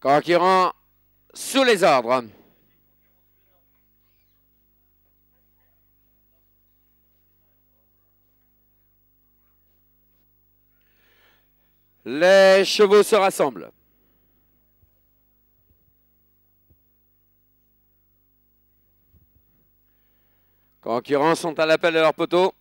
Concurrent sous les ordres. Les chevaux se rassemblent. Concurrents sont à l'appel de leur poteau.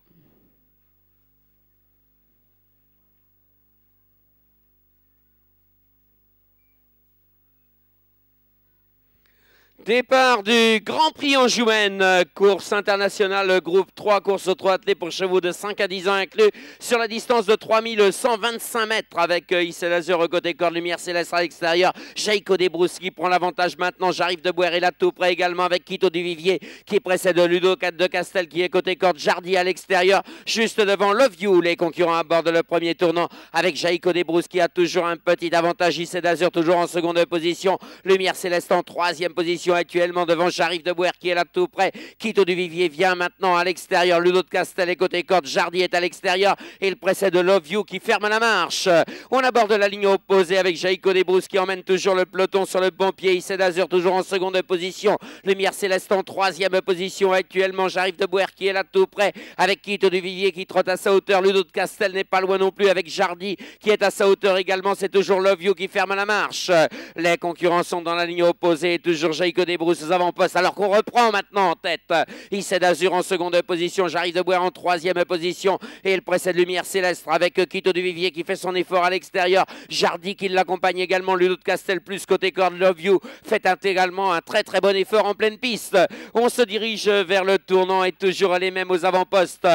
Départ du Grand Prix Anjouenne, course internationale, groupe 3, course aux 3 attelés pour chevaux de 5 à 10 ans inclus, sur la distance de 3125 mètres, avec Issel Azur côté corde, lumière céleste à l'extérieur. Jaïko Desbrousses qui prend l'avantage maintenant. J'arrive de Boer et là tout près également avec Quito du Vivier qui précède Ludo de Castel qui est côté corde. Jardy à l'extérieur, juste devant Love You. Les concurrents abordent le premier tournant avec Jaïko Desbrousses qui a toujours un petit avantage. Issel Azur toujours en seconde position. Lumière céleste en troisième position. Actuellement devant J'arrive de Boer qui est là tout près. Quito du Vivier vient maintenant à l'extérieur. Ludo de Castel est côté corde. Jardy est à l'extérieur. Et il précède Love You qui ferme la marche. On aborde la ligne opposée avec Jaïko Desbrousses qui emmène toujours le peloton sur le bon pied. Issel Azur toujours en seconde position. Lumière céleste en troisième position. Actuellement J'arrive de Boer qui est là tout près avec Quito du Vivier qui trotte à sa hauteur. Ludo de Castel n'est pas loin non plus avec Jardy qui est à sa hauteur également. C'est toujours Love You qui ferme la marche. Les concurrents sont dans la ligne opposée. Toujours Jaïko Desbrousses aux avant-postes alors qu'on reprend maintenant en tête. Issel Azur en seconde position. J'arrive de Boer en troisième position et il précède Lumière Céleste avec Quito du Vivier qui fait son effort à l'extérieur. Jardy qui l'accompagne également. Ludo de Castel plus côté corde. Love You fait également un très bon effort en pleine piste. On se dirige vers le tournant et toujours les mêmes aux avant-postes.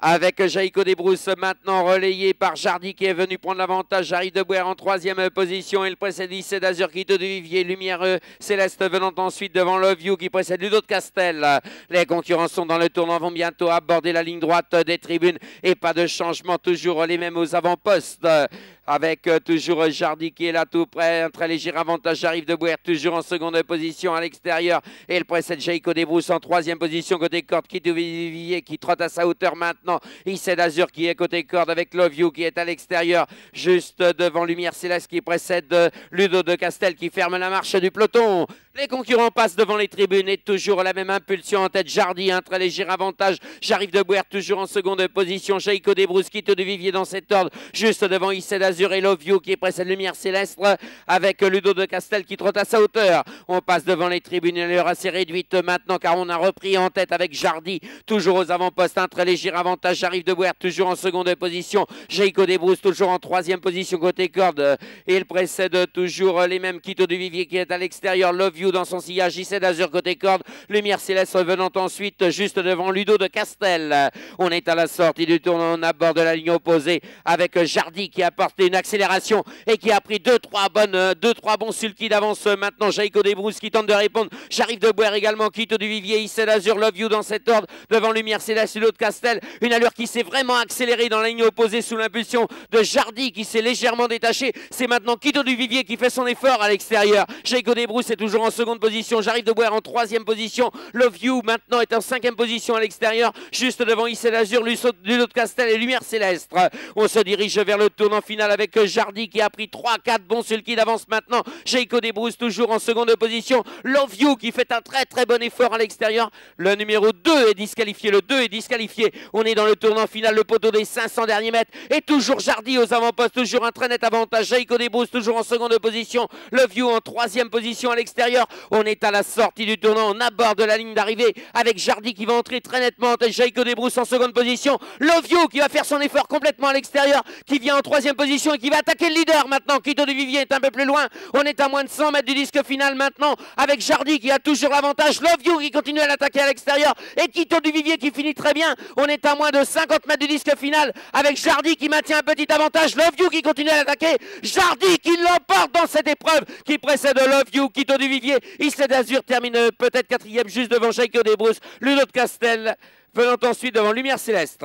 Avec Jaïko Desbrousses maintenant relayé par Jardy qui est venu prendre l'avantage. J'arrive de Boer en troisième position. Il précède Issel Azur, Quito du Vivier, Lumière Céleste venant ensuite devant Love You qui précède Ludo de Castel. Les concurrents sont dans le tournant, vont bientôt aborder la ligne droite des tribunes et pas de changement, toujours les mêmes aux avant-postes. Avec toujours Jardy qui est là tout près, un très léger avantage. J'arrive de Boer toujours en seconde position à l'extérieur et il précède Jaïko Desbrousses en troisième position côté corde. Quito du Vivier qui trotte à sa hauteur maintenant. Issel Azur qui est côté corde avec Love You qui est à l'extérieur juste devant Lumière Céleste qui précède Ludo de Castel qui ferme la marche du peloton. Les concurrents passent devant les tribunes et toujours la même impulsion en tête. Jardy, un très léger avantage. J'arrive de Boer toujours en seconde position. Jaïko Desbrousses, Quito du Vivier dans cet ordre. Juste devant Issel Azur et Love You qui précède Lumière Céleste avec Ludo de Castel qui trotte à sa hauteur. On passe devant les tribunes. L'heure assez réduite maintenant car on a repris en tête avec Jardy. Toujours aux avant-postes, un très léger avantage. J'arrive de Boer toujours en seconde position. Jaïko Desbrousses toujours en troisième position côté corde. Et il précède toujours les mêmes. Quito du Vivier qui est à l'extérieur. Love You dans son sillage. Issel Azur côté corde. Lumière Céleste revenant ensuite juste devant Ludo de Castel. On est à la sortie du tournant. On aborde la ligne opposée avec Jardy qui a apporté une accélération et qui a pris 2-3 bons sulky d'avance. Maintenant Jaïko Desbrousses qui tente de répondre. J'arrive de Boer également. Quito du Vivier, Issel Azur, Love You dans cet ordre devant Lumière Céleste, Ludo de Castel. Une allure qui s'est vraiment accélérée dans la ligne opposée sous l'impulsion de Jardy qui s'est légèrement détaché. C'est maintenant Quito du Vivier qui fait son effort à l'extérieur. Jaïko Desbrousses est toujours en seconde position. J'arrive de Boer en troisième position. Love You maintenant est en cinquième position à l'extérieur, juste devant Issel Azur, Ludo de Castel et Lumière Céleste. On se dirige vers le tournant final avec Jardy qui a pris 3-4 bons sulky d'avance maintenant. Jaïko Desbrousses toujours en seconde position. Love You qui fait un très bon effort à l'extérieur. Le numéro 2 est disqualifié. Le 2 est disqualifié. On est dans le tournant final, le poteau des 500 derniers mètres. Et toujours Jardy aux avant-postes, toujours un très net avantage. Jaïko Desbrousses toujours en seconde position. Love You en troisième position à l'extérieur. On est à la sortie du tournant. On aborde la ligne d'arrivée avec Jardy qui va entrer très nettement. Jaïko Desbrousses en seconde position. Love You qui va faire son effort complètement à l'extérieur, qui vient en troisième position et qui va attaquer le leader maintenant. Quito du Vivier est un peu plus loin. On est à moins de 100 mètres du disque final maintenant avec Jardy qui a toujours l'avantage. Love You qui continue à l'attaquer à l'extérieur et Quito du Vivier qui finit très bien. On est à moins de 50 mètres du disque final avec Jardy qui maintient un petit avantage. Love You qui continue à l'attaquer. Jardy qui l'emporte dans cette épreuve, qui précède Love You. Quito du Vivier, Issel Azur termine peut-être quatrième juste devant Jaïko Desbrousses. Ludo de Castel venant ensuite devant Lumière Céleste.